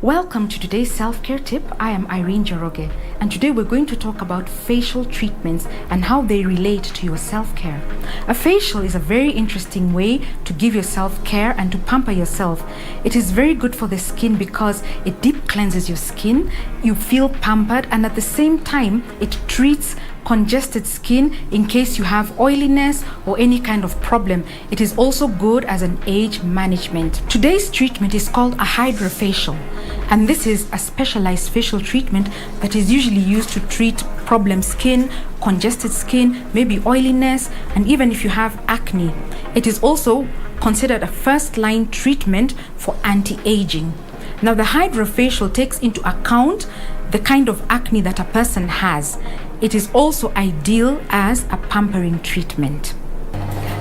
Welcome to today's self-care tip. I am Irene Joroge, and today we're going to talk about facial treatments and how they relate to your self-care. A facial is a very interesting way to give yourself care and to pamper yourself. It is very good for the skin because it deep cleanses your skin, you feel pampered, and at the same time it treats congested skin in case you have oiliness or any kind of problem. It is also good as an age management. Today's treatment is called a hydrofacial, and this is a specialized facial treatment that is usually used to treat problem skin, congested skin, maybe oiliness, and even if you have acne. It is also considered a first-line treatment for anti-aging. Now, the hydrofacial takes into account the kind of acne that a person has. It is also ideal as a pampering treatment.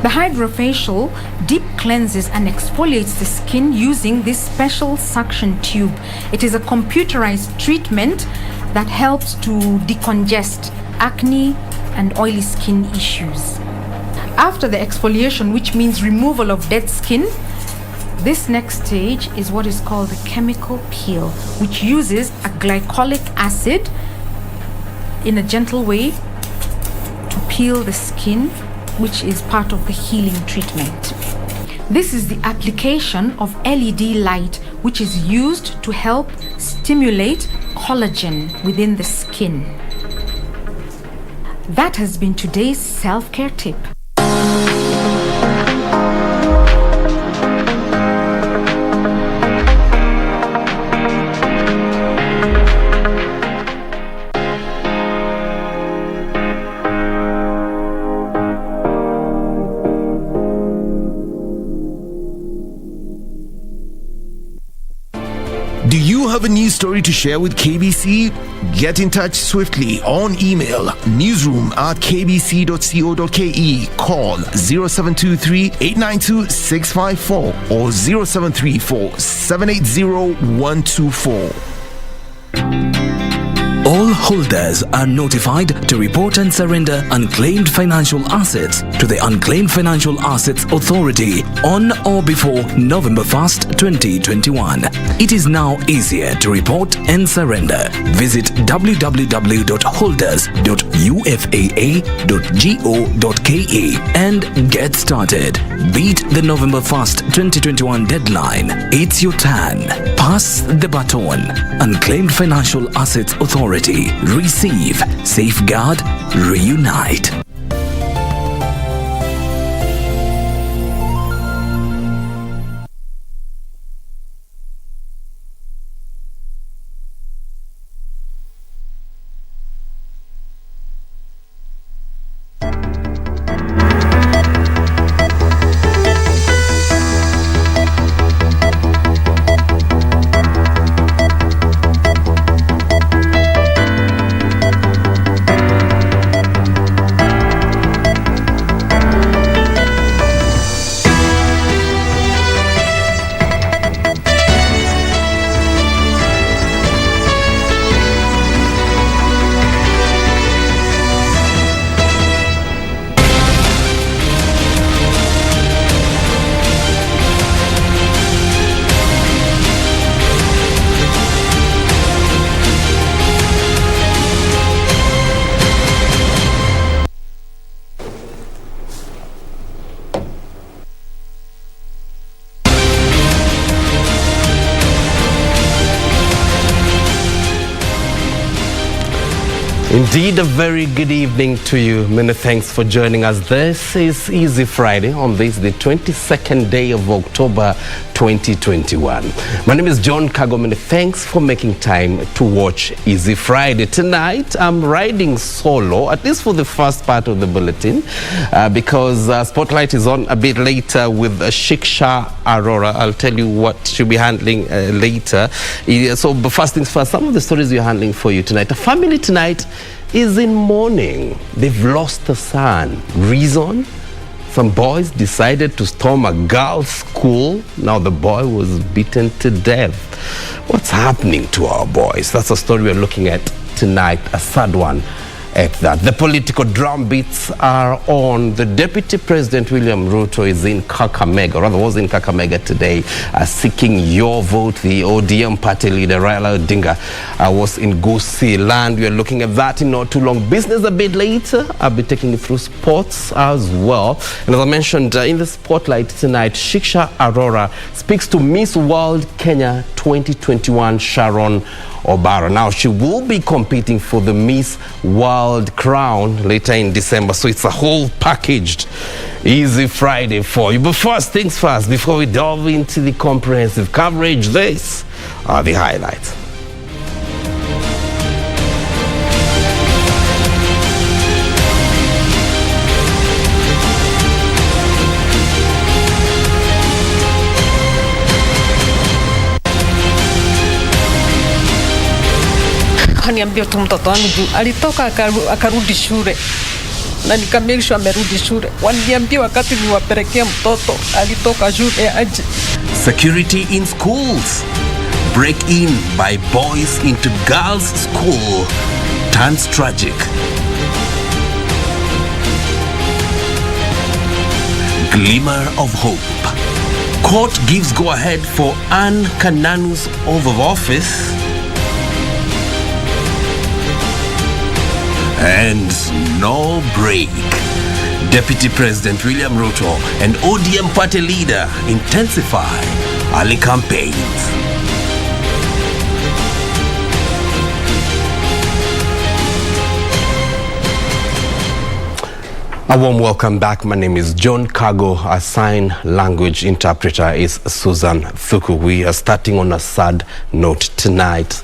The hydrofacial deep cleanses and exfoliates the skin using this special suction tube. It is a computerized treatment that helps to decongest acne and oily skin issues. After the exfoliation, which means removal of dead skin, this next stage is what is called the chemical peel, which uses a glycolic acid in a gentle way to peel the skin, which is part of the healing treatment. This is the application of LED light, which is used to help stimulate collagen within the skin. That has been today's self-care tip. Do you have a news story to share with KBC? Get in touch swiftly on email newsroom@kbc.co.ke, call 0723 892 654 or 0734 780 124. All holders are notified to report and surrender unclaimed financial assets to the Unclaimed Financial Assets Authority on or before November 1st, 2021. It is now easier to report and surrender. Visit www.holders.ufaa.go.ke and get started. Beat the November 1st, 2021 deadline. It's your turn. Pass the baton. Unclaimed Financial Assets Authority. Receive, safeguard, reunite. Indeed, a very good evening to you. Many thanks for joining us. This is Easy Friday on this, the 22nd day of October 2021. My name is John Kago. Many thanks for making time to watch Easy Friday. Tonight, I'm riding solo, at least for the first part of the bulletin, because Spotlight is on a bit later with Shiksha Arora. I'll tell you what she'll be handling later. So, but first things first, some of the stories we're handling for you tonight. A family tonight is in mourning. They've lost a son. Reason? Some boys decided to storm a girls' school. Now the boy was beaten to death. What's happening to our boys? That's a story we're looking at tonight, a sad one. at that. The political drum beats are on. The Deputy President William Ruto is in Kakamega, or rather was in Kakamega today, seeking your vote. The ODM party leader Raila Odinga was in Gusii land. We are looking at that in not too long. Business a bit later. I'll be taking you through sports as well. And as I mentioned, in the spotlight tonight, Shiksha Arora speaks to Miss World Kenya 2021 Sharon Obara. Now, she will be competing for the Miss World crown later in December, so it's a whole packaged Easy Friday for you. But first things first, before we delve into the comprehensive coverage, these are the highlights. Niambia tu mtoto wangu alitoka akarudi shule na nikamake sure amerudi shule. Waniambia wakati niwapelekea mtoto alitoka shule aje. Security in schools. Break in by boys into girls' school turns tragic. Glimmer of hope. Court gives go-ahead for Anne Kananu's oath of office. And no break. Deputy President William Ruto and ODM party leader intensify early campaigns. A warm welcome back. My name is John Kago. Our sign language interpreter is Susan Thuku. We are starting on a sad note tonight.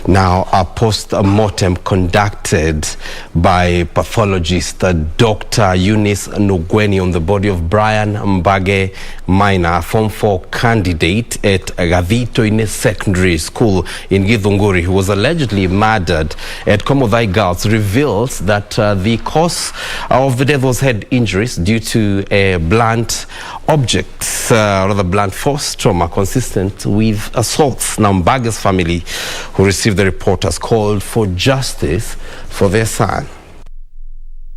Now, a post-mortem conducted by pathologist Dr. Eunice Nugweni on the body of Brian Mbage Minor, a Form 4 candidate at Gavitoine Secondary School in Githunguri, who was allegedly murdered at Komodhai Girls, reveals that the cause of the death was head injuries due to a blunt object, rather blunt force trauma consistent with assaults. Now, Mbage's family, who received the report, has called for justice for their son.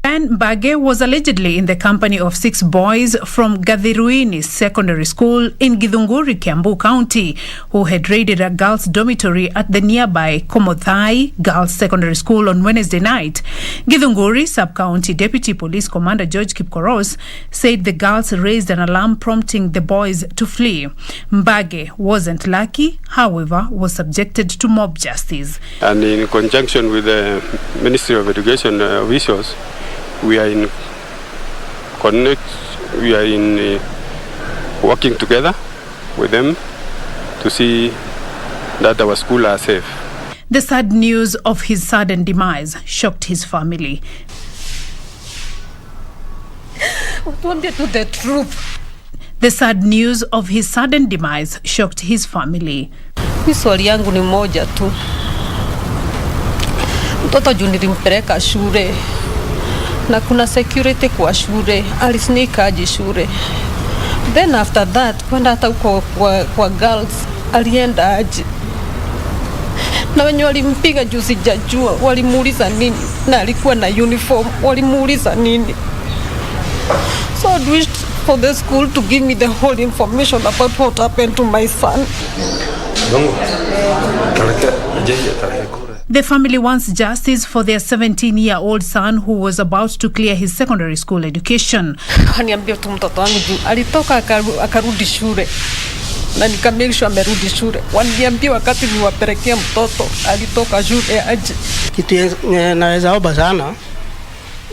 Mbage was allegedly in the company of 6 boys from Gathiruini Secondary School in Githunguri, Kiambu County, who had raided a girls' dormitory at the nearby Komodhai Girls' Secondary School on Wednesday night. Githunguri Sub-County Deputy Police Commander George Kipkoros said the girls raised an alarm prompting the boys to flee. Mbage wasn't lucky, however, was subjected to mob justice. And in conjunction with the Ministry of Education officials, we are in working together with them to see that our schools are safe. The sad news of his sudden demise shocked his family. The truth. The sad news of his sudden demise shocked his family. Swali yangu ni moja tu. Mtoto juu nilimpeleka shule na kuna security kwa shule, alisneak aje shule. Then after that, kwenda hata uko kwa girls, alienda aje. Na wenye walimpiga juu sijajua, walimuuliza nini, na alikuwa na uniform, walimuuliza nini. So I wished for the school to give me the whole information about what happened to my son. The family wants justice for their 17-year-old son who was about to clear his secondary school education. Niambia tu mtoto wangu alitoka akarudi shule na nikamake sure amerudi shule. Waniambia wakati niwapelekea mtoto alitoka shule aje. Kitu naweza omba sana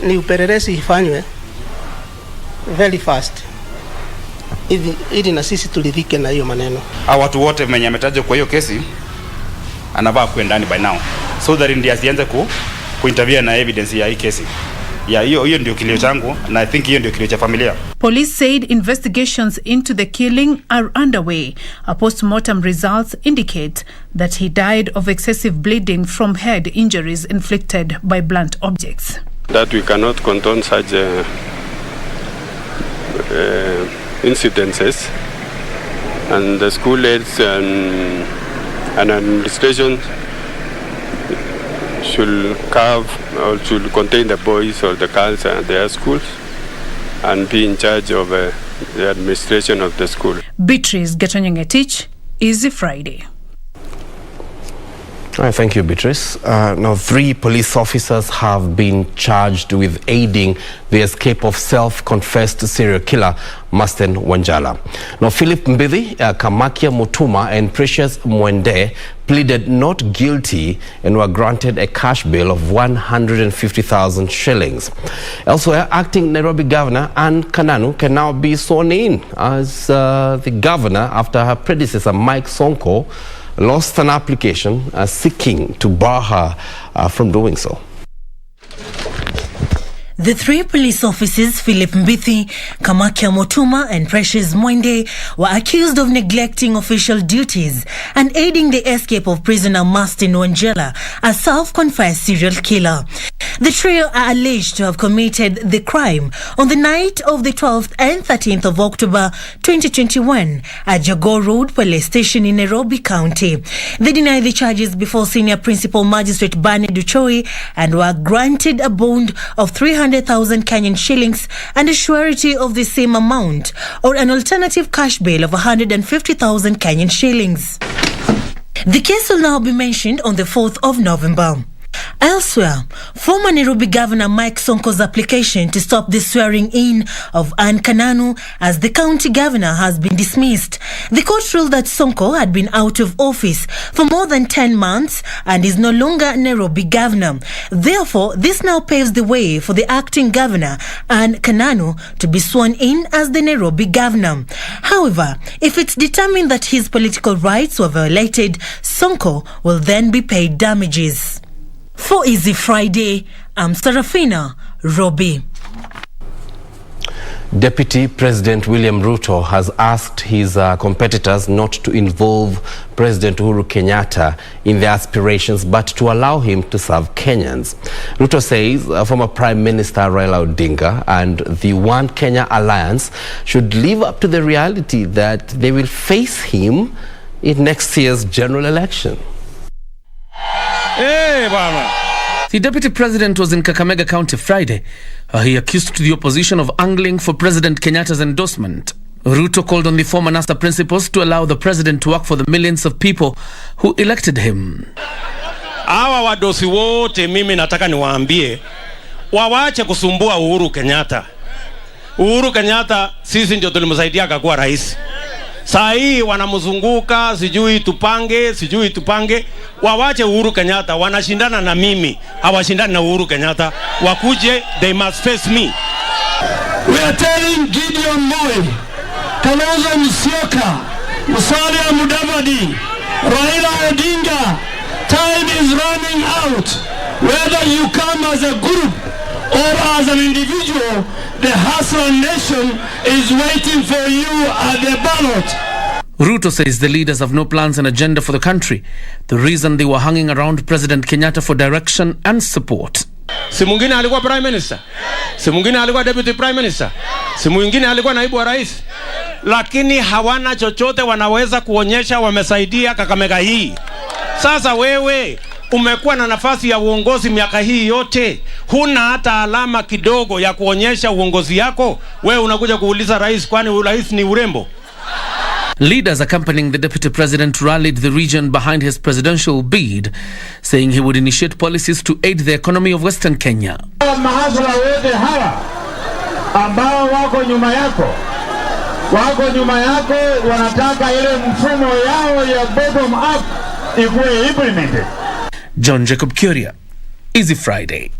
ni upelelezi ifanywe very fast, ili na sisi tulidhike na hiyo maneno. Watu wote mwenye ametajwa kwa hiyo kesi anavaa kwenda ndani by now, so that ndio asianze kuinterview na evidence ya hii kesi. Hiyo ndio kilio changu, na I think hiyo ndio kilio cha familia. Police said investigations into the killing are underway. A post-mortem results indicate that he died of excessive bleeding from head injuries inflicted by blunt objects. That we cannot condone such incidences, and the school heads and administration should carve or should contain the boys or the girls and their schools and be in charge of the administration of the school. Beatrice Gatonyangetich, Easy Friday. Thank you, Beatrice. Now, 3 police officers have been charged with aiding the escape of self-confessed serial killer Masten Wanjala. Now, Philip Mbithi, Kamakia Mutuma and Precious Mwende pleaded not guilty and were granted a cash bail of 150,000 shillings. Elsewhere, acting Nairobi Governor Anne Kananu can now be sworn in as the governor after her predecessor Mike Sonko lost an application seeking to bar her from doing so. The 3 police officers, Philip Mbithi, Kamakia Mutuma and Precious Mwende, were accused of neglecting official duties and aiding the escape of prisoner Masten Wanjala, a self-confessed serial killer. The trio are alleged to have committed the crime on the night of the 12th and 13th of October 2021 at Jogoo Road Police Station in Nairobi County. They denied the charges before Senior Principal Magistrate Bane Duchoi and were granted a bond of 300,000 Kenyan shillings and a surety of the same amount, or an alternative cash bail of 150,000 Kenyan shillings. The case will now be mentioned on the 4th of November. Elsewhere, former Nairobi Governor Mike Sonko's application to stop the swearing-in of Anne Kananu as the county governor has been dismissed. The court ruled that Sonko had been out of office for more than 10 months and is no longer Nairobi governor. Therefore, this now paves the way for the acting governor, Anne Kananu, to be sworn in as the Nairobi governor. However, if it's determined that his political rights were violated, Sonko will then be paid damages. For Easy Friday, I'm Serafina Robi. Deputy President William Ruto has asked his competitors not to involve President Uhuru Kenyatta in their aspirations, but to allow him to serve Kenyans. Ruto says former Prime Minister Raila Odinga and the One Kenya Alliance should live up to the reality that they will face him in next year's general election. Hey, Baba. The Deputy President was in Kakamega County Friday. He accused the opposition of angling for President Kenyatta's endorsement. Ruto called on the former NASA principals to allow the president to work for the millions of people who elected him. Hawa wadosi wote mimi nataka niwaambie wawache kusumbua Uhuru Kenyatta. Uhuru Kenyatta sisi ndio tulimsaidia akakuwa rais. Saa hii wanamzunguka sijui tupange. Wawache Uhuru Kenyatta, wanashindana na mimi, hawashindani na Uhuru Kenyatta. Wakuje, they must face me. We are telling Gideon Moi, Kalonzo Musyoka, Musalia Mudavadi, Raila Odinga, time is running out. Whether you come as a group or as an individual, the Hustler Nation is waiting for you at the ballot. Ruto says the leaders have no plans and agenda for the country. The reason they were hanging around President Kenyatta for direction and support. Si mwingine alikuwa Prime Minister, si mwingine alikuwa Deputy Prime Minister, si mwingine alikuwa naibu wa rais. Lakini hawana chochote wanaweza kuonyesha wamesaidia Kakamega hii. Sasa wewe umekuwa na nafasi ya uongozi miaka hii yote, huna hata alama kidogo ya kuonyesha uongozi yako. Wewe unakuja kuuliza rais, kwani rais ni urembo? Leaders accompanying the deputy president rallied the region behind his presidential bid, saying he would initiate policies to aid the economy of Western Kenya. Mahasla wote hawa ambao wako nyuma yako wanataka ile mfumo yao ya bottom up ikuwe implemented. John Jacob Kuria, Easy Friday.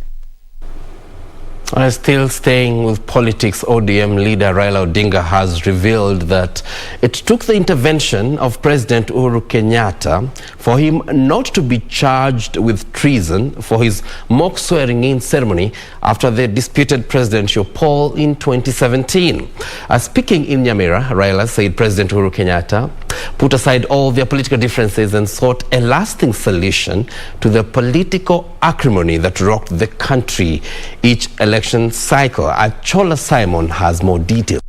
Still staying with politics, ODM leader Raila Odinga has revealed that it took the intervention of President Uhuru Kenyatta for him not to be charged with treason for his mock swearing-in ceremony after the disputed presidential poll in 2017. Speaking in Nyamira, Raila said President Uhuru Kenyatta put aside all their political differences and sought a lasting solution to the political acrimony that rocked the country each election cycle. Achola Simon has more details.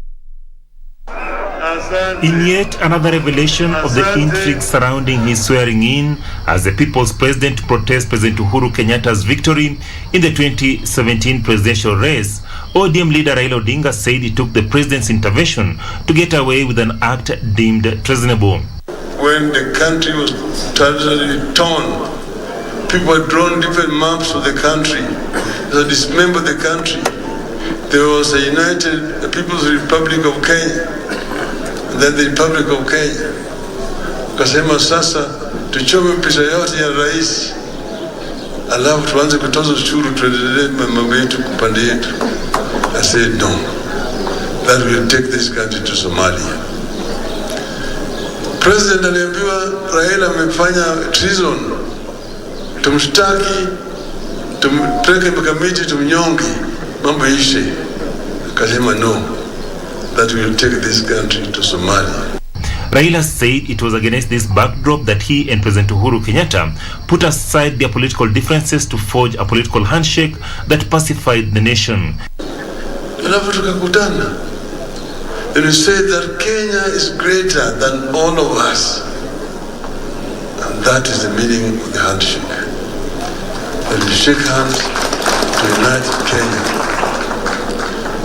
As In yet another revelation of the intrigue surrounding his swearing in as the People's President to protest President Uhuru Kenyatta's victory in the 2017 presidential race, ODM leader Raila Odinga said he took the president's intervention to get away with an act deemed treasonable. When the country was totally torn, people had drawn different maps of the country, they dismembered the country. There was a United People's Republic of Kenya, and then the Republic of Kenya. Kasema sasa tuchome pesa yote ya rais, alafu tuanze kutoza ushuru tuendelee mambo yetu kupande yetu. I said no, that will take this country to Somalia. President aliambiwa Raila amefanya treason, tumshtaki, tumpeleke mahakamani, tumnyonge, mambo ishe. Kasema no, that will take this country to Somalia. Raila said it was against this backdrop that he and President Uhuru Kenyatta put aside their political differences to forge a political handshake that pacified the nation. Alafu tukakutana. And we said that Kenya is greater than all of us. And that is the meaning of the handshake. That we shake hands to unite Kenya.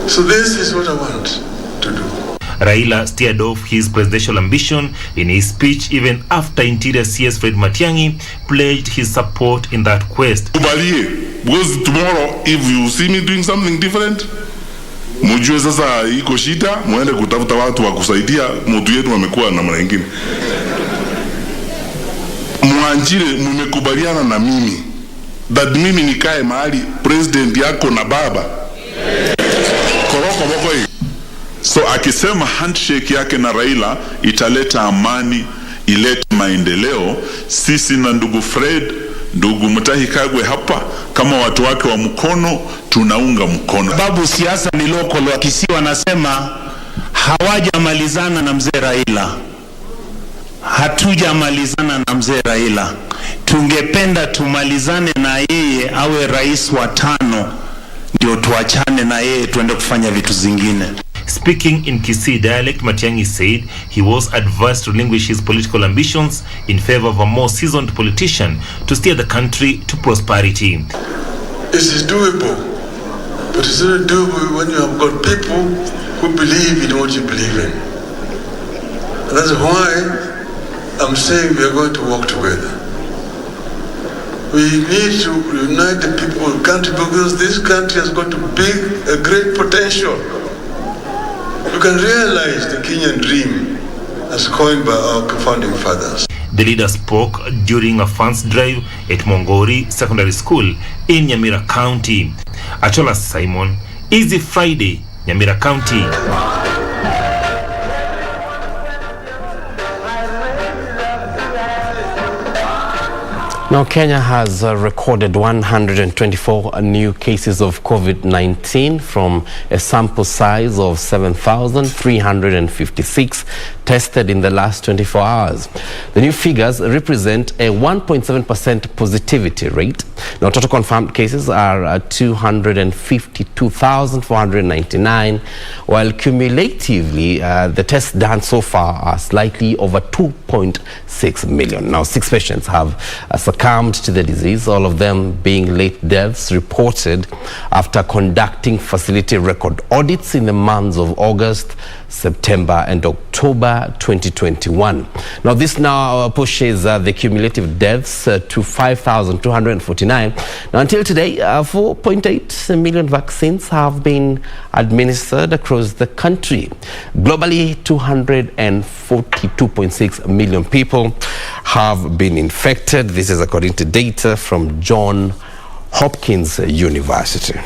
So this is what I want to do. Raila steered off his presidential ambition in his speech even after Interior CS Fred Matiang'i pledged his support in that quest. Because tomorrow, if you see me doing something different, mujue sasa iko shida, muende kutafuta watu wa kusaidia, mtu yetu wamekuwa na mara nyingine. Mwanjire mmekubaliana na mimi that mimi nikae mahali president yako na baba. Koroko boko hii. So akisema handshake yake na Raila italeta amani, ilete maendeleo, sisi na ndugu Fred, ndugu Mutahi Kagwe hapa kama watu wake wa mkono tunaunga mkono. Babu siasa ni local, wakisi wanasema hawajamalizana na mzee Raila. Hatujamalizana na mzee Raila. Tungependa tumalizane na yeye awe rais wa 5 ndio tuachane na yeye tuende kufanya vitu zingine. Speaking in Kisii dialect, Matiang'i said he was advised to relinquish his political ambitions in favor of a more seasoned politician to steer the country to prosperity. It is doable, but it's not doable when you have got people who believe in what you believe in. And that's why I'm saying we are going to work together. We need to unite the people of the country because this country has got a great potential. You can realize the Kenyan dream as coined by our founding fathers. The leader spoke during a funds drive at Mongori Secondary School in Nyamira County. Achola Simon, Easy Friday, Nyamira County. Now, Kenya has recorded 124 new cases of COVID-19 from a sample size of 7,356 tested in the last 24 hours. The new figures represent a 1.7% positivity rate. Now, total confirmed cases are 252,499, while cumulatively the tests done so far are slightly over 2.6 million. Now, 6 patients have succumbed to the disease, all of them being late deaths reported after conducting facility record audits in the months of August, September and October 2021. Now, this now pushes the cumulative deaths to 5,249. Now, until today, 4.8 million vaccines have been administered across the country. Globally, 242.6 million people have been infected. This is according to data from Johns Hopkins University.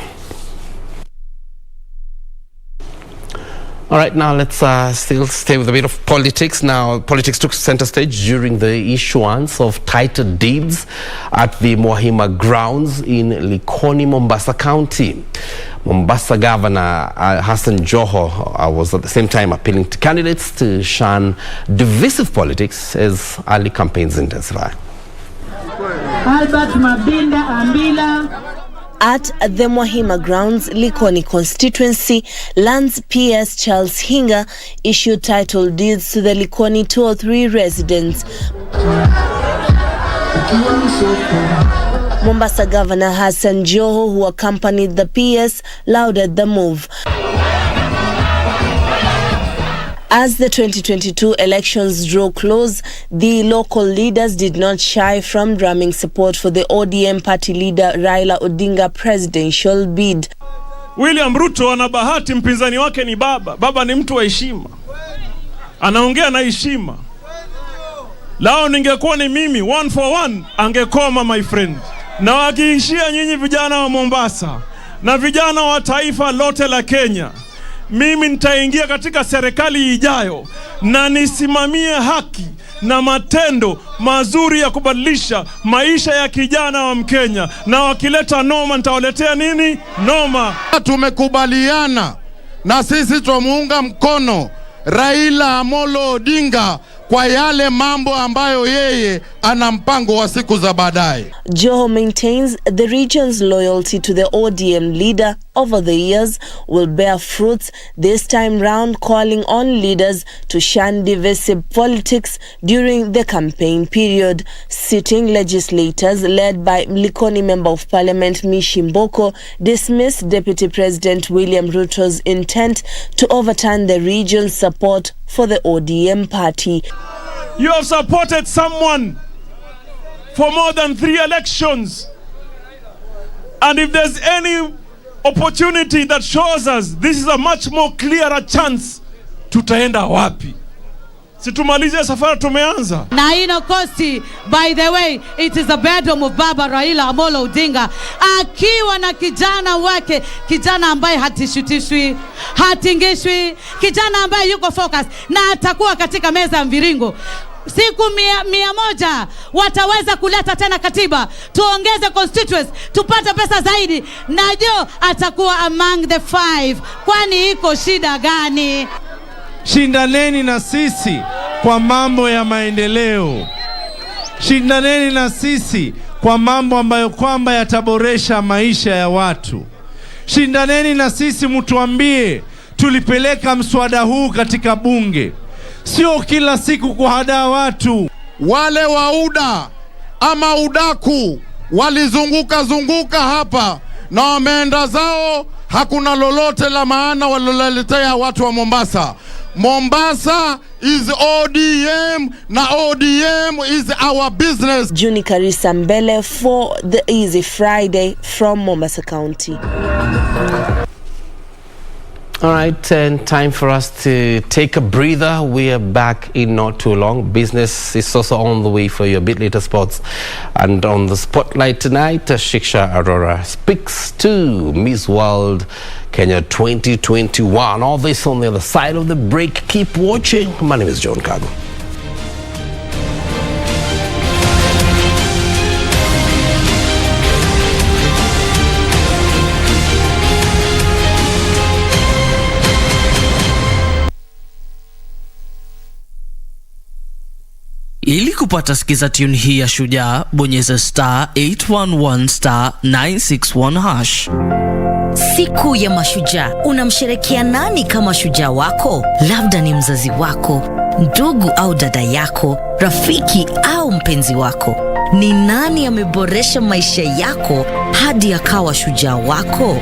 All right, now let's still stay with a bit of politics. Now, politics took center stage during the issuance of title deeds at the Mwahima grounds in Likoni, Mombasa County. Mombasa Governor Hassan Joho was at the same time appealing to candidates to shun divisive politics as early campaigns intensify. Albert Mabinda Ambila. At the Mwahima grounds, Likoni constituency, Lands PS Charles Hinga issued title deeds to the Likoni 203 residents. Mombasa Governor Hassan Joho, who accompanied the PS, lauded the move. As the 2022 elections draw close, the local leaders did not shy from drumming support for the ODM party leader Raila Odinga presidential bid. William Ruto ana bahati, mpinzani wake ni baba. Baba ni mtu wa heshima, anaongea na heshima. Lao ningekuwa ni mimi, 1 for 1 angekoma my friend. Na wakiishia nyinyi vijana wa Mombasa na vijana wa taifa lote la Kenya, mimi nitaingia katika serikali ijayo na nisimamie haki na matendo mazuri ya kubadilisha maisha ya kijana wa Mkenya, na wakileta noma nitawaletea nini? Noma. Tumekubaliana na sisi tumuunga mkono Raila Amolo Odinga kwa yale mambo ambayo yeye ana mpango wa siku za baadaye. Joho maintains the region's loyalty to the ODM leader over the years will bear fruits this time round, calling on leaders to shun divisive politics during the campaign period. Sitting legislators led by Likoni Member of Parliament Mishi Mboko dismissed Deputy President William Ruto's intent to overturn the region's support for the ODM party. You have supported someone for more than 3 elections. And if there's any opportunity that shows us this is a much more clearer chance, tutaenda wapi? Situmalize safari tumeanza. Na ino kosti, by the way, it is the bedroom of Baba Raila Amolo Odinga. Akiwa na kijana wake, kijana ambaye hatishutishwi, hatingishwi, kijana ambaye yuko focus na atakuwa katika meza ya mviringo. Siku 100 wataweza kuleta tena katiba, tuongeze constituents, tupate pesa zaidi, na Jo atakuwa among the 5. Kwani iko shida gani? Shindaneni na sisi kwa mambo ya maendeleo. Shindaneni na sisi kwa mambo ambayo kwamba yataboresha maisha ya watu. Shindaneni na sisi, mtuambie tulipeleka mswada huu katika bunge. Sio kila siku kuhadaa watu. Wale wauda ama udaku walizunguka hapa na wameenda zao, hakuna lolote la maana walilaletea watu wa Mombasa. Mombasa is ODM na ODM is our business. Juni Karisa Mbele for the Easy Friday from Mombasa County. All right, and time for us to take a breather. We are back in not too long. Business is also on the way for you, a bit later sports. And on the spotlight tonight, Shiksha Arora speaks to Miss World Kenya 2021. All this on the other side of the break. Keep watching. My name is John Kago. Ili kupata sikiza tune hii ya Shujaa, bonyeza *811*961#. Siku ya Mashujaa, unamsherekea nani kama shujaa wako? Labda ni mzazi wako, ndugu au dada yako, rafiki au mpenzi wako. Ni nani ameboresha maisha yako hadi akawa shujaa wako?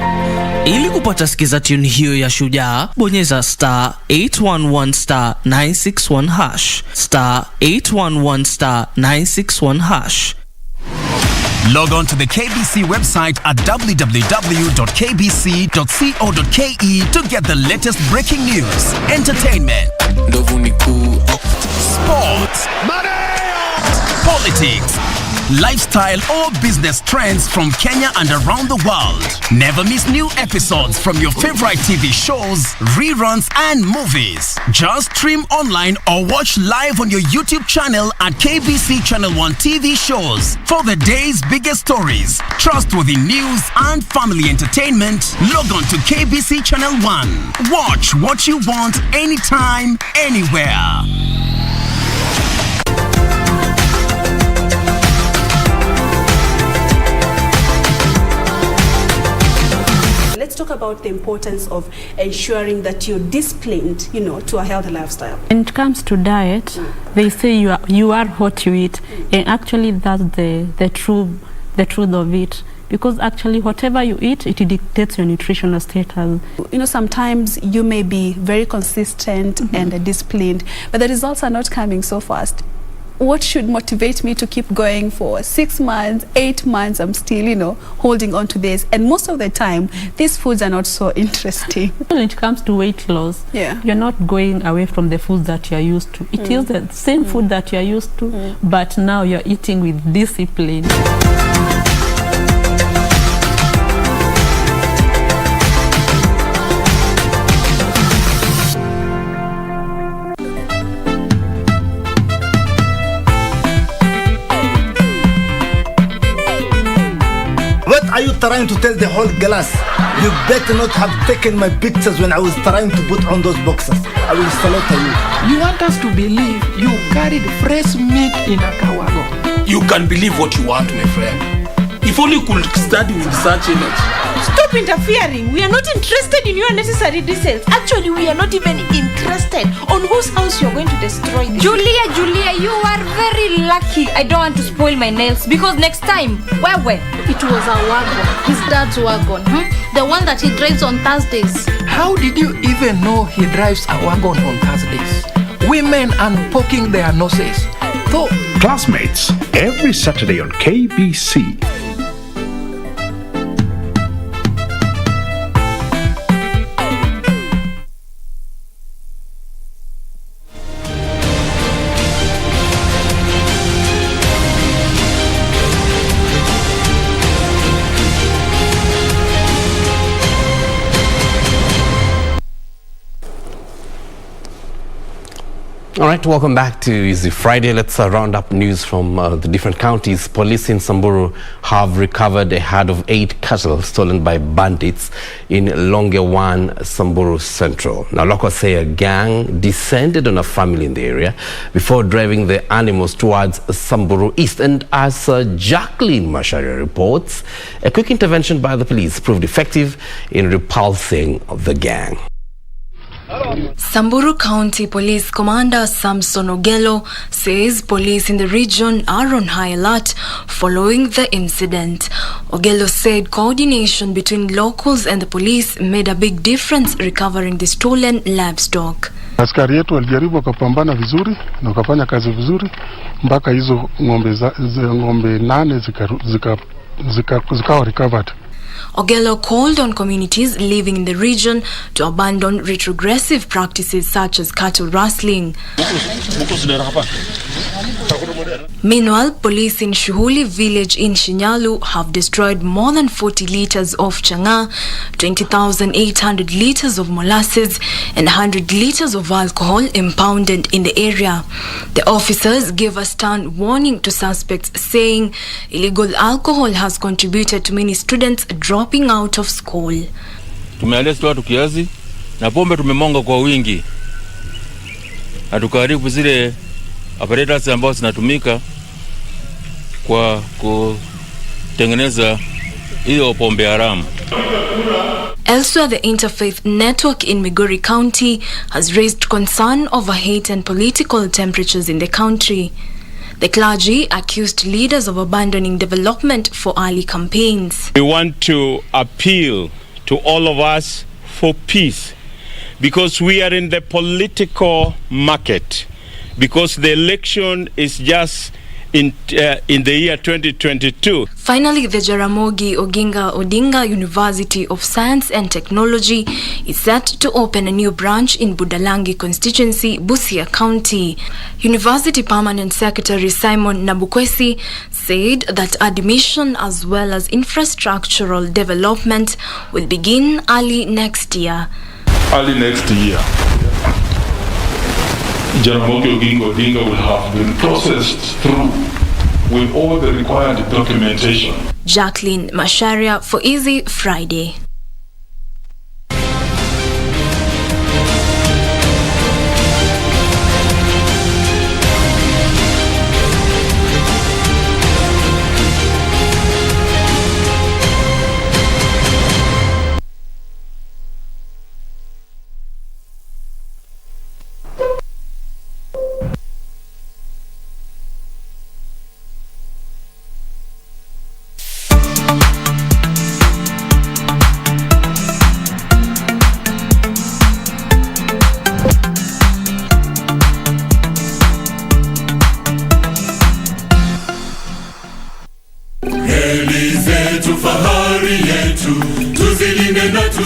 Ili kupata sikiza tune hiyo ya Shujaa, bonyeza *811*961#. *811*961#. Log on to the KBC website at www.kbc.co.ke to get the latest breaking news, entertainment, sports, politics, lifestyle or business trends from Kenya and around the world. Never miss new episodes from your favorite TV shows, reruns and movies. Just stream online or watch live on your YouTube channel at KBC Channel 1 TV shows. For the day's biggest stories, trustworthy news and family entertainment, log on to KBC Channel 1. Watch what you want anytime, anywhere. talk about the importance of ensuring that you're disciplined, to a healthy lifestyle. When it comes to diet, they say you are what you eat, and actually that's the truth of it. Because actually whatever you eat, it dictates your nutritional status. Sometimes you may be very consistent and disciplined, but the results are not coming so fast. What should motivate me to keep going for 6 months, 8 months? I'm still, holding on to this. And most of the time, these foods are not so interesting. When it comes to weight loss, you're not going away from the foods that you're used to. It is the same food that you're used to, but now you're eating with discipline. What are you trying to tell the whole class? You better not have taken my pictures when I was trying to put on those boxes. I will slaughter you. You want us to believe you carried fresh meat in a Kago? You can believe what you want, my friend. If only you could study with such image. Stop interfering. We are not interested in your necessary details. Actually, we are not even interested on whose house you're going to destroy this. Julia, you are very lucky. I don't want to spoil my nails because next time, where? It was a wagon. His dad's wagon. The one that he drives on Thursdays. How did you even know he drives a wagon on Thursdays? Women and poking their noses. Classmates, every Saturday on KBC. All right, welcome back to Easy Friday. Let's round up news from the different counties. Police in Samburu have recovered a herd of 8 cattle stolen by bandits in Longewan, Samburu Central. Now, locals say a gang descended on a family in the area before driving the animals towards Samburu East. And as Jacqueline Masharia reports, a quick intervention by the police proved effective in repulsing the gang. Samburu County Police Commander Samson Ogello says police in the region are on high alert following the incident. Ogello said coordination between locals and the police made a big difference recovering the stolen livestock. Askari yetu walijaribu wakapambana vizuri na wakafanya kazi vizuri mpaka hizo ng'ombe 8 zikawa recovered. Ogello called on communities living in the region to abandon retrogressive practices such as cattle rustling. Meanwhile, police in Shughuli village in Shinyalu have destroyed more than 40 liters of changa, 20,800 liters of molasses and 100 liters of alcohol impounded in the area. The officers gave a stern warning to suspects, saying illegal alcohol has contributed to many students dropping out of school. Tumearrest watu kiasi na pombe tumemonga kwa wingi. Hatukaribu zile apparatus ambazo zinatumika kwa kutengeneza hiyo pombe haramu. Elsewhere, the Interfaith Network in Migori County has raised concern over hate and political temperatures in the country. The clergy accused leaders of abandoning development for early campaigns. We want to appeal to all of us for peace because we are in the political market, because the election is just in the year 2022. Finally, the Jaramogi Oginga Odinga University of Science and Technology is set to open a new branch in Budalangi constituency, Busia County. University Permanent Secretary Simon Nabukwesi said that admission as well as infrastructural development will begin early next year. Early next year, Jaramogi Oginga Odinga will have been processed through with all the required documentation. Jacqueline Masharia for Easy Friday. For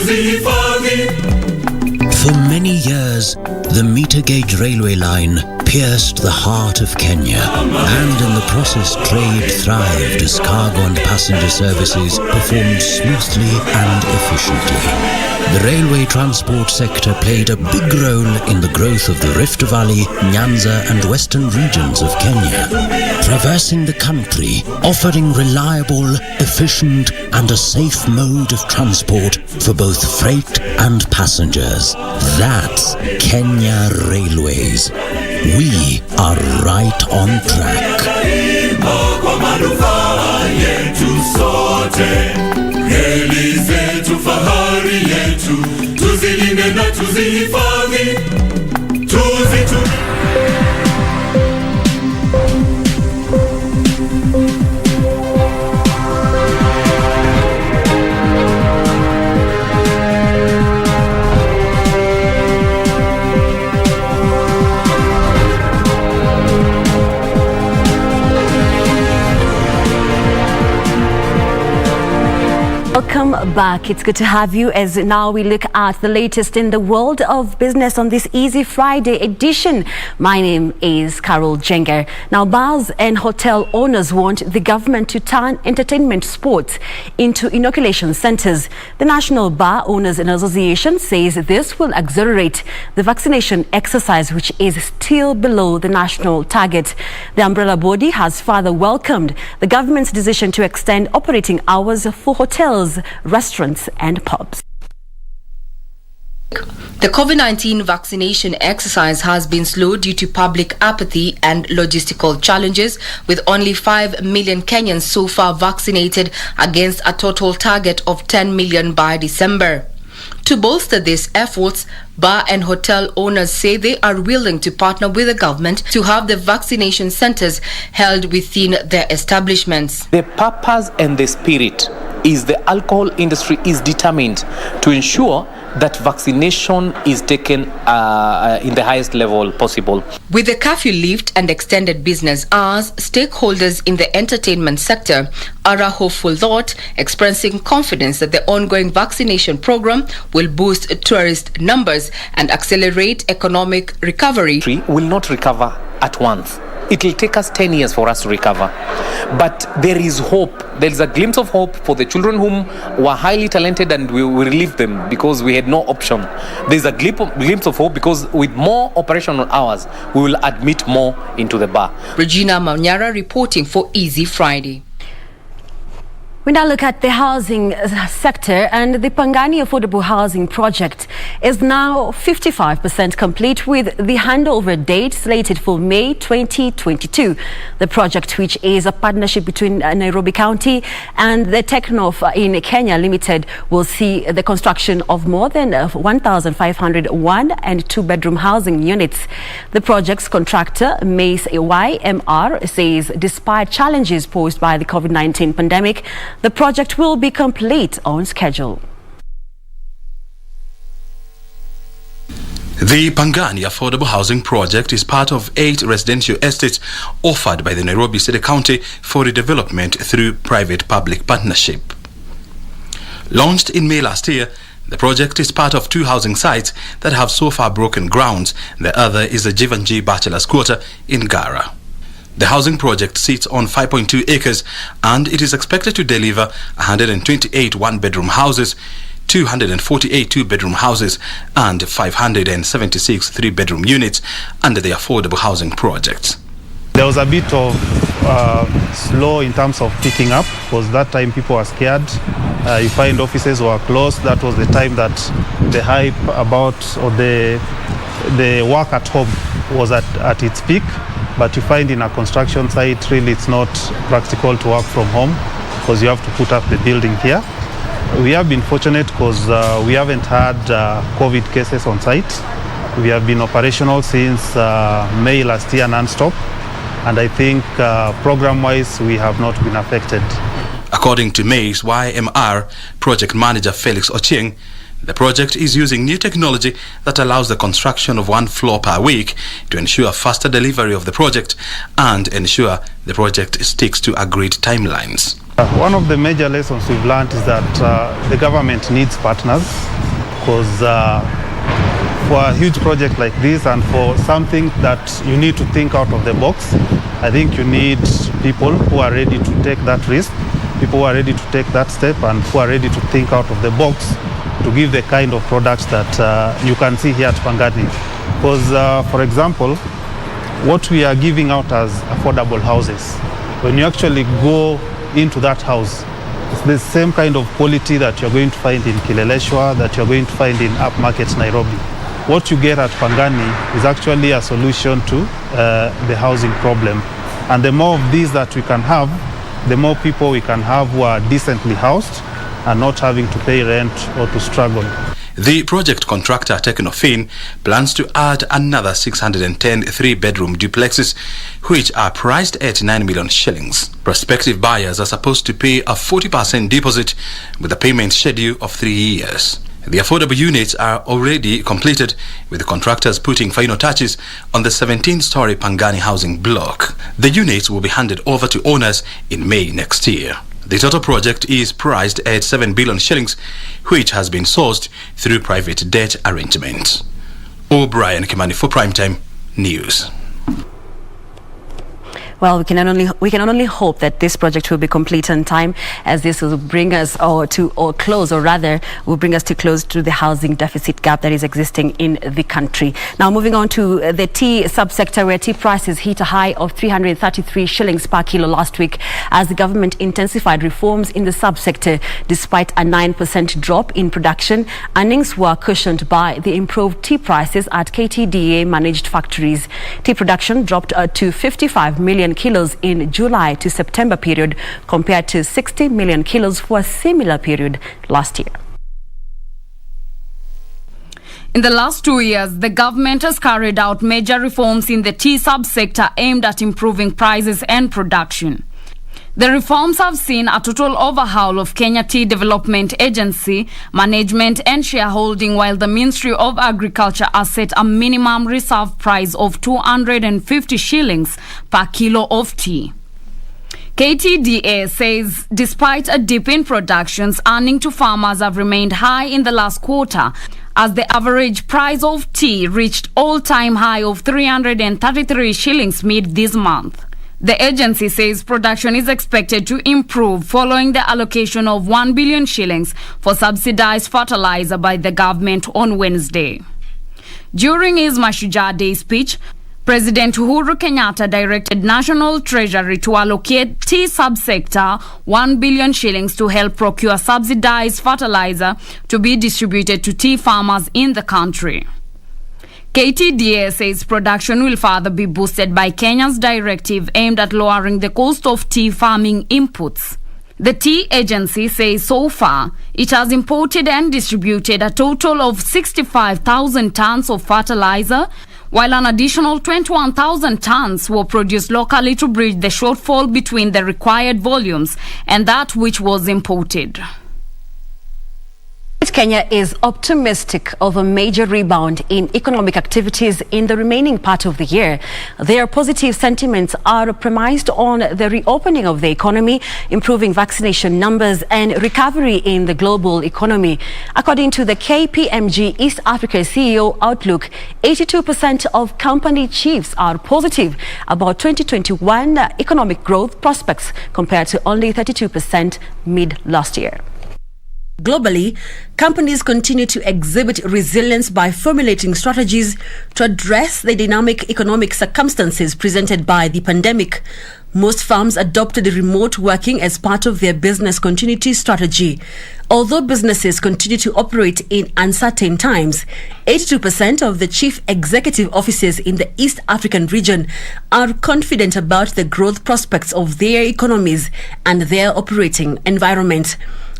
many years, the meter gauge railway line pierced the heart of Kenya, and in the process trade thrived as cargo and passenger services performed smoothly and efficiently. The railway transport sector played a big role in the growth of the Rift Valley, Nyanza and western regions of Kenya, traversing the country, offering reliable, efficient and a safe mode of transport for both freight and passengers. That's Kenya Railways. We are right on track. Welcome back. It's good to have you as now we look at the latest in the world of business on this Easy Friday edition. My name is Carol Jenger. Now, bars and hotel owners want the government to turn entertainment sports into inoculation centers. The National Bar Owners Association says this will accelerate the vaccination exercise, which is still below the national target. The umbrella body has further welcomed the government's decision to extend operating hours for hotels, restaurants and pubs. The COVID-19 vaccination exercise has been slow due to public apathy and logistical challenges, with only 5 million Kenyans so far vaccinated against a total target of 10 million by December. To bolster these efforts, bar and hotel owners say they are willing to partner with the government to have the vaccination centers held within their establishments. The purpose and the spirit is the alcohol industry is determined to ensure that vaccination is taken in the highest level possible. With the curfew lift and extended business hours, stakeholders in the entertainment sector are a hopeful thought, expressing confidence that the ongoing vaccination program will boost tourist numbers and accelerate economic recovery. Will not recover at once. It will take us 10 years for us to recover. But there is hope. There is a glimpse of hope for the children whom were highly talented, and we relieved them because we had no option. There is a glimpse of hope because with more operational hours, we will admit more into the bar. Regina Manyara reporting for Easy Friday. We now look at the housing sector, and the Pangani Affordable Housing Project is now 55% complete, with the handover date slated for May 2022. The project, which is a partnership between Nairobi County and the Technof in Kenya Limited, will see the construction of more than 1,500 one- and two-bedroom housing units. The project's contractor, Mace YMR, says despite challenges posed by the COVID-19 pandemic, the project will be complete on schedule. The Pangani Affordable Housing Project is part of 8 residential estates offered by the Nairobi City County for redevelopment through private-public partnership. Launched in May last year, the project is part of 2 housing sites that have so far broken grounds. The other is the Jivanji Bachelor's Quarter in Gara. The housing project sits on 5.2 acres and it is expected to deliver 128 one-bedroom houses, 248 two-bedroom houses and 576 three-bedroom units under the affordable housing project. There was a bit of slow in terms of picking up because that time people were scared. You find offices were closed. That was the time that the hype about or the work at home was at its peak. But you find in a construction site, really it's not practical to work from home because you have to put up the building here. We have been fortunate because we haven't had COVID cases on site. We have been operational since May last year non-stop. And I think program-wise, we have not been affected. According to Mace YMR project manager Felix Ochieng, the project is using new technology that allows the construction of 1 floor per week to ensure faster delivery of the project and ensure the project sticks to agreed timelines. One of the major lessons we've learned is that the government needs partners, because for a huge project like this and for something that you need to think out of the box, I think you need people who are ready to take that risk, people who are ready to take that step, and who are ready to think out of the box to give the kind of products that you can see here at Pangani. Because, for example, what we are giving out as affordable houses, when you actually go into that house, it's the same kind of quality that you're going to find in Kileleshwa, that you're going to find in upmarket Nairobi. What you get at Pangani is actually a solution to the housing problem. And the more of these that we can have, the more people we can have who are decently housed and not having to pay rent or to struggle. The project contractor Technofin plans to add another 610 three-bedroom duplexes, which are priced at 9 million shillings. Prospective buyers are supposed to pay a 40% deposit with a payment schedule of 3 years. The affordable units are already completed, with the contractors putting final touches on the 17-story Pangani housing block. The units will be handed over to owners in May next year. The total project is priced at 7 billion shillings, which has been sourced through private debt arrangements. O'Brien Kimani for Primetime News. Well, we can only hope that this project will be complete on time, as this will bring us will bring us to close to the housing deficit gap that is existing in the country. Now, moving on to the tea subsector, where tea prices hit a high of 333 shillings per kilo last week, as the government intensified reforms in the subsector. Despite a 9% drop in production, earnings were cushioned by the improved tea prices at KTDA managed factories. Tea production dropped to 55 million kilos in July to September period, compared to 60 million kilos for a similar period last year. In the last 2 years, the government has carried out major reforms in the tea subsector aimed at improving prices and production. The reforms have seen a total overhaul of Kenya Tea Development Agency, management and shareholding, while the Ministry of Agriculture has set a minimum reserve price of 250 shillings per kilo of tea. KTDA says despite a dip in productions, earnings to farmers have remained high in the last quarter, as the average price of tea reached all-time high of 333 shillings mid this month. The agency says production is expected to improve following the allocation of 1 billion shillings for subsidized fertilizer by the government on Wednesday. During his Mashujaa Day speech, President Uhuru Kenyatta directed National Treasury to allocate tea subsector 1 billion shillings to help procure subsidized fertilizer to be distributed to tea farmers in the country. KTDA says production will further be boosted by Kenya's directive aimed at lowering the cost of tea farming inputs. The tea agency says so far it has imported and distributed a total of 65,000 tons of fertilizer, while an additional 21,000 tons were produced locally to bridge the shortfall between the required volumes and that which was imported. Kenya is optimistic of a major rebound in economic activities in the remaining part of the year. Their positive sentiments are premised on the reopening of the economy, improving vaccination numbers and recovery in the global economy. According to the KPMG East Africa CEO Outlook, 82% of company chiefs are positive about 2021 economic growth prospects, compared to only 32% mid last year. Globally, companies continue to exhibit resilience by formulating strategies to address the dynamic economic circumstances presented by the pandemic. Most firms adopted remote working as part of their business continuity strategy. Although businesses continue to operate in uncertain times, 82% of the chief executive offices in the East African region are confident about the growth prospects of their economies and their operating environment.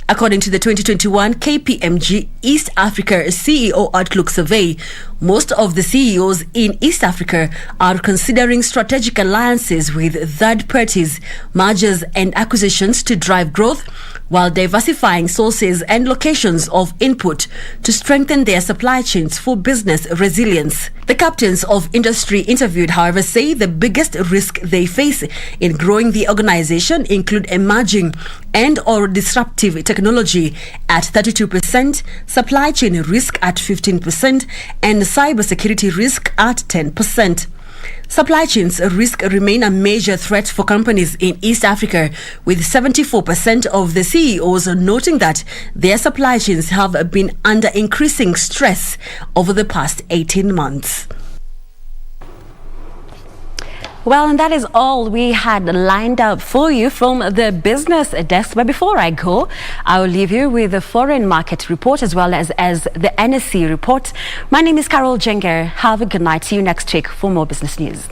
According to the 2021 KPMG East Africa CEO Outlook survey, most of the CEOs in East Africa are considering strategic alliances with third parties, mergers and acquisitions to drive growth, while diversifying sources and locations of input to strengthen their supply chains for business resilience. The captains of industry interviewed, however, say the biggest risk they face in growing the organization include emerging and/or disruptive technology at 32%, supply chain risk at 15%, and cybersecurity risk at 10%. Supply chains risk remain a major threat for companies in East Africa, with 74% of the CEOs noting that their supply chains have been under increasing stress over the past 18 months. Well, and that is all we had lined up for you from the business desk. But before I go, I will leave you with the foreign market report as well as the NSC report. My name is Carol Jenger. Have a good night. See you next week for more business news.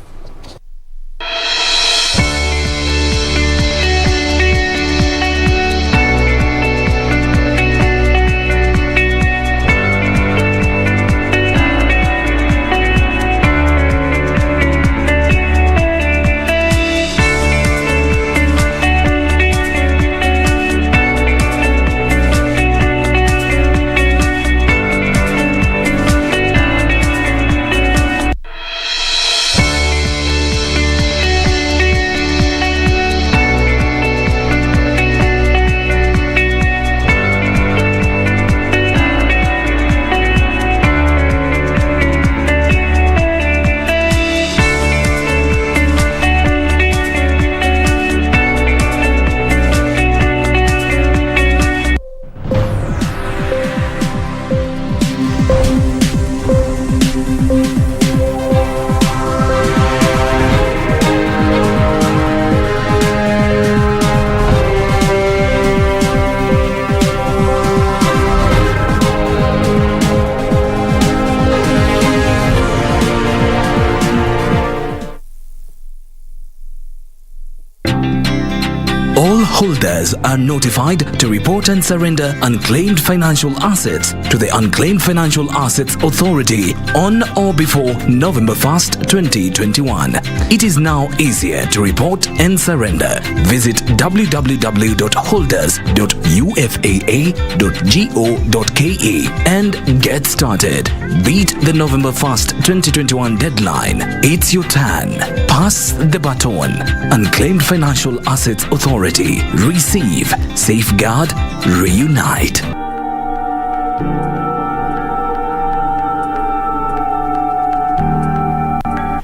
Holders are notified to report and surrender unclaimed financial assets to the Unclaimed Financial Assets Authority on or before November 1st, 2021. It is now easier to report and surrender. Visit www.holders.ufaa.go.ke and get started. Beat the November 1st, 2021 deadline. It's your turn. Pass the baton. Unclaimed Financial Assets Authority. Receive, safeguard, reunite.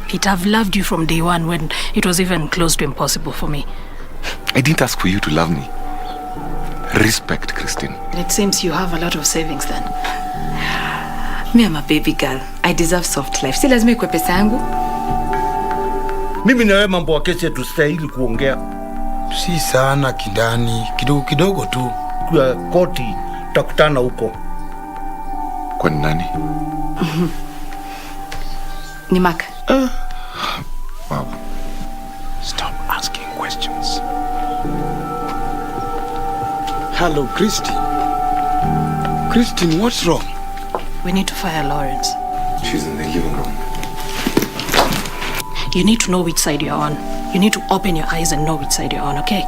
Pete, I've loved you from day one when it was even close to impossible for me. I didn't ask for you to love me. Respect, Christine. It seems you have a lot of savings then. Me, I'm a baby girl. I deserve soft life. Si lazima ikuwe pesa yangu. Mimi na wewe mambo ya kesi tustahili kuongea. Si sana kindani, kidogo kidogo tu. Kwa koti tutakutana huko. Kwa nani? Ni Mark. Wow. Stop asking questions. Hello, Christine. Christine, what's wrong? We need to fire Lawrence. She's in the living room. You need to know which side you're on. You need to open your eyes and know which side you're on, okay?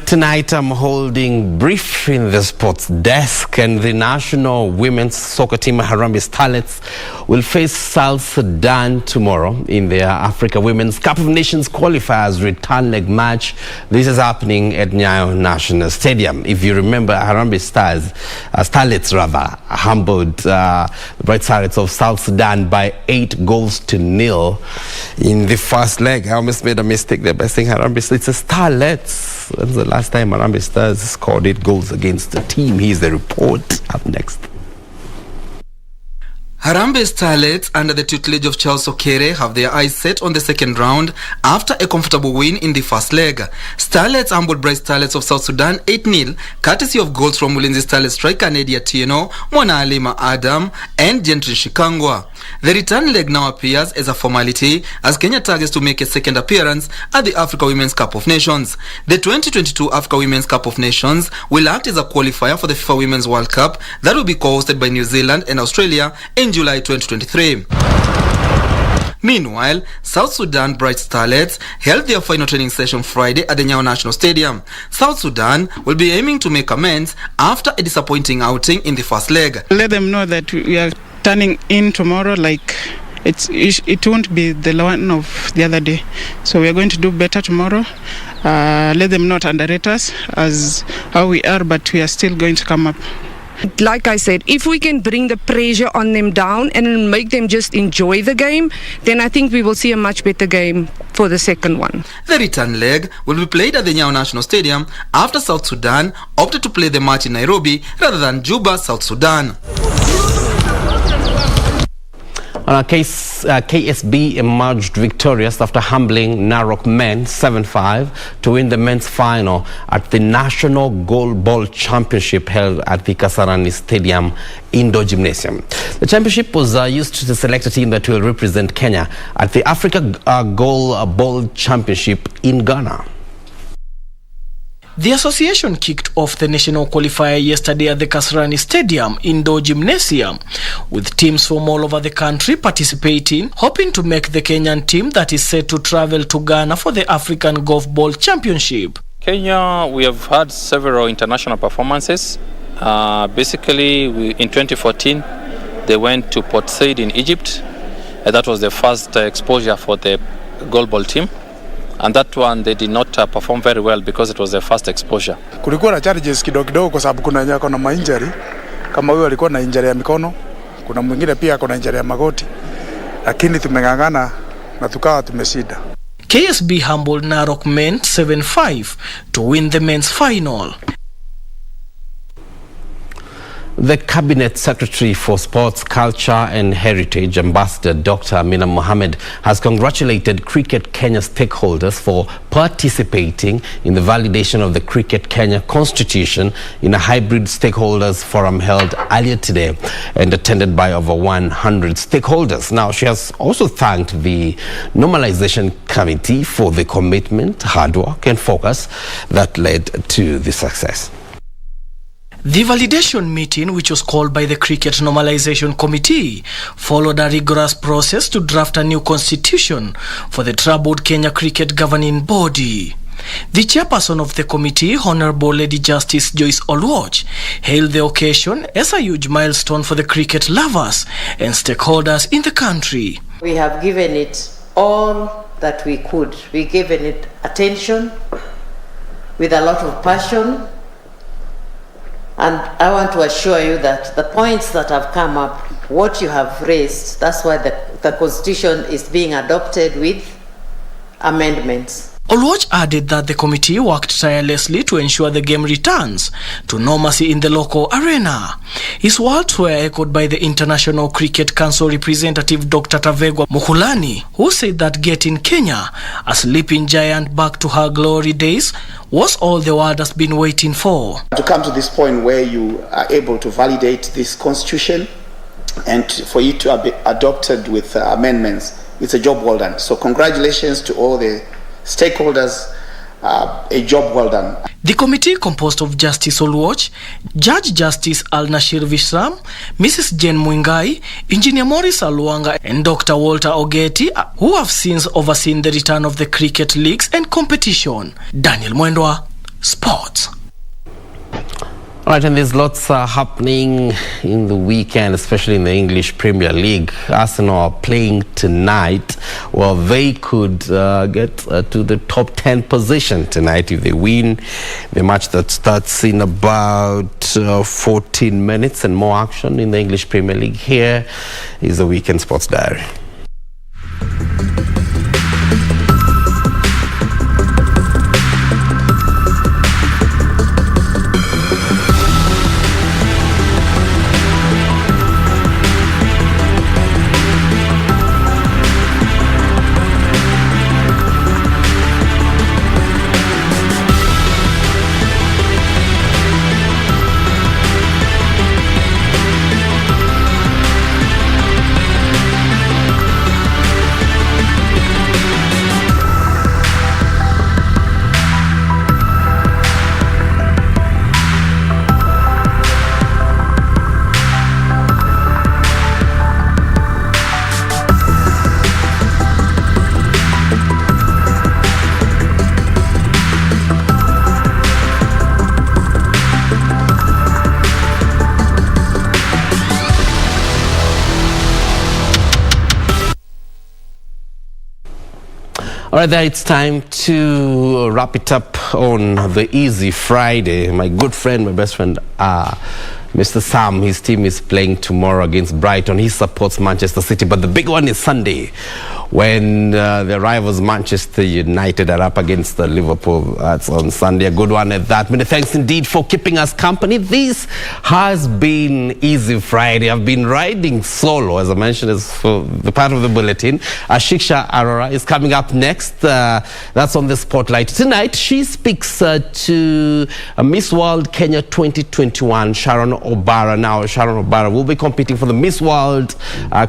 Tonight I'm holding brief in the sports desk, and the national women's soccer team Harambee Starlets will face South Sudan tomorrow in their Africa Women's Cup of Nations qualifiers return leg match. This is happening at Nyayo National Stadium. If you remember, Harambee Starlets humbled the Bright Starlets of South Sudan by 8-0 in the first leg. I almost made a mistake there by saying Harambee. It's a Starlets. When's the last time Harambee Stars scored 8 goals against the team? Here's the report up next. Harambee Starlets, under the tutelage of Charles Okere, have their eyes set on the second round after a comfortable win in the first leg. Starlets humbled Bright Starlets of South Sudan 8-0, courtesy of goals from Ulinzi Starlets striker Nedia Tieno, Mwana Alima Adam, and Gentry Shikangwa. The return leg now appears as a formality as Kenya targets to make a second appearance at the Africa Women's Cup of Nations. The 2022 Africa Women's Cup of Nations will act as a qualifier for the FIFA Women's World Cup that will be co-hosted by New Zealand and Australia in July 2023. Meanwhile, South Sudan Bright Starlets held their final training session Friday at the Nyayo National Stadium. South Sudan will be aiming to make amends after a disappointing outing in the first leg. Let them know that we are turning in tomorrow like it won't be the one of the other day. So we are going to do better tomorrow. Let them not underrate us as how we are, but we are still going to come up. Like I said, if we can bring the pressure on them down and make them just enjoy the game, then I think we will see a much better game for the second one. The return leg will be played at the Nyayo National Stadium after South Sudan opted to play the match in Nairobi rather than Juba, South Sudan. KSB emerged victorious after humbling Narok men 7-5 to win the men's final at the National Goalball Championship held at the Kasarani Stadium Indoor Gymnasium. The championship was used to select a team that will represent Kenya at the Africa Goalball Championship in Ghana. The association kicked off the national qualifier yesterday at the Kasarani Stadium Indoor Gymnasium, with teams from all over the country participating, hoping to make the Kenyan team that is set to travel to Ghana for the African Golf Ball Championship. Kenya, we have had several international performances. Basically, in 2014, they went to Port Said in Egypt. That was the first exposure for the Golf Ball team. And that one they did not perform very well because it was their first exposure. Kulikuwa na challenges kidogo kwa sababu kuna nyako na mainjury, kama huyo alikuwa na injury ya mikono, kuna mwingine pia kuna injury ya magoti, lakini tumengangana na tukawa tumeshinda. KSB humbled Narok men 7-5 to win the men's final. The Cabinet Secretary for Sports, Culture and Heritage, Ambassador Dr. Amina Mohamed, has congratulated Cricket Kenya stakeholders for participating in the validation of the Cricket Kenya Constitution in a hybrid stakeholders forum held earlier today and attended by over 100 stakeholders. Now, she has also thanked the Normalization Committee for the commitment, hard work and focus that led to the success. The validation meeting, which was called by the Cricket Normalization Committee, followed a rigorous process to draft a new constitution for the troubled Kenya Cricket Governing Body. The chairperson of the committee, Honorable Lady Justice Joyce Olwoch, hailed the occasion as a huge milestone for the cricket lovers and stakeholders in the country. We have given it all that we could. We given it attention with a lot of passion. And I want to assure you that the points that have come up, what you have raised, that's why the Constitution is being adopted with amendments. Olwoch added that the committee worked tirelessly to ensure the game returns to normalcy in the local arena. His words were echoed by the International Cricket Council representative Dr. Tavegwa Mukhulani, who said that getting Kenya, a sleeping giant, back to her glory days was all the world has been waiting for. To come to this point where you are able to validate this constitution and for it to be adopted with amendments, it's a job well done. So congratulations to all the stakeholders, a job well done. The committee, composed of Justice Olwoch, Judge Justice Al-Nashir Vishram, Mrs. Jane Mwingai, Engineer Morris Alwanga and Dr. Walter Ogeti, who have since overseen the return of the cricket leagues and competition. Daniel Mwendwa, Sports. All right, and there's lots happening in the weekend, especially in the English Premier League. Arsenal are playing tonight. Well, they could get to the top 10 position tonight if they win the match that starts in about 14 minutes, and more action in the English Premier League. Here is the Weekend Sports Diary. Right there, it's time to wrap it up on the Easy Friday. My good friend, my best friend, Mr. Sam, his team is playing tomorrow against Brighton. He supports Manchester City, but the big one is Sunday when the rivals Manchester United are up against Liverpool. That's on Sunday. A good one at that. Many thanks indeed for keeping us company. This has been Easy Friday. I've been riding solo, as I mentioned, as for the part of the bulletin. Shiksha Arora is coming up next. That's on the spotlight. Tonight, she speaks to Miss World Kenya 2021, Sharon Obara. Now, Sharon Obara will be competing for the Miss World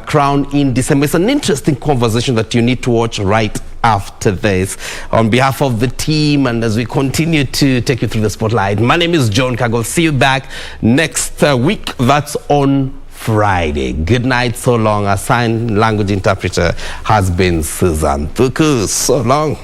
crown in December. It's an interesting conversation that you need to watch right after this. On behalf of the team, and as we continue to take you through the spotlight, my name is John Kago. See you back next week. That's on Friday. Good night, so long. Our sign language interpreter has been Susan Thuku. So long.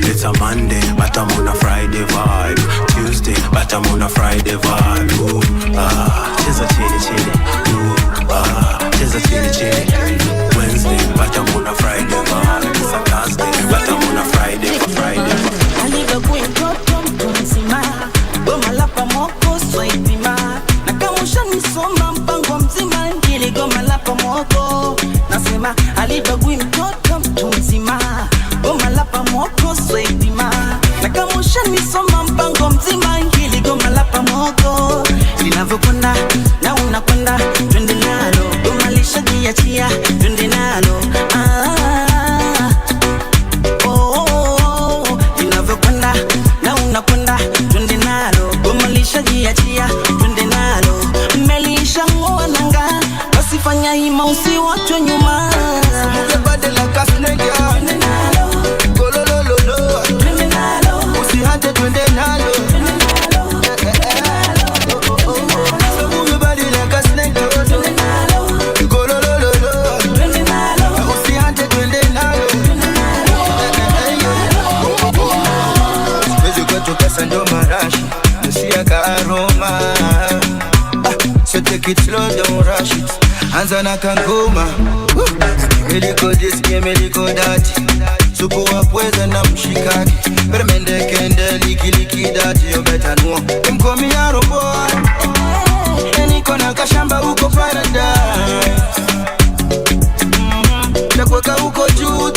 It's a Monday, but I'm on a Friday vibe. Tuesday, but I'm on a Friday vibe. Tis a chini. Tis a chini. Wednesday, but I'm on a Friday vibe. It's a Thursday, but I'm on a Friday. I need a queen, mzima. Goma lapa moko, swaitima. Nakamusha nisoma mpango mzima. Ngili goma lapa moko. Nasema, alibagui mtoto mtu mzima. Goma lapa moko, swaitima. Nakamusha nisoma mpango mzima. Ngili goma lapa moko. Linavyokwenda, na unakwenda. Twende nalo, goma lisha jiachia. Twende nalo, linavyokwenda, na unakwenda. Twende nalo, goma lisha jiachia. Twende nalo, melisha ngoa nanga. Wasifanya hima usiwachwe nyuma. Move your body like a snake, yeah. Twende nalo, golololo. Twende nalo, usihate twende nalo. Twende nalo, so move your body like a snake, yeah. Twende nalo, golololo. Twende nalo, usihate twende nalo. Wezi kwetu pesa ndo marashi, nusia ka aroma. So take it slow, don't rush it. Anza na kangoma. Miliko this, miliko that. Supu wa pweza na mshikaki. Permende kende, liki that. You better know. Mkomi ya robo. Niko na kashamba uko paradise. Nakweka uko juu.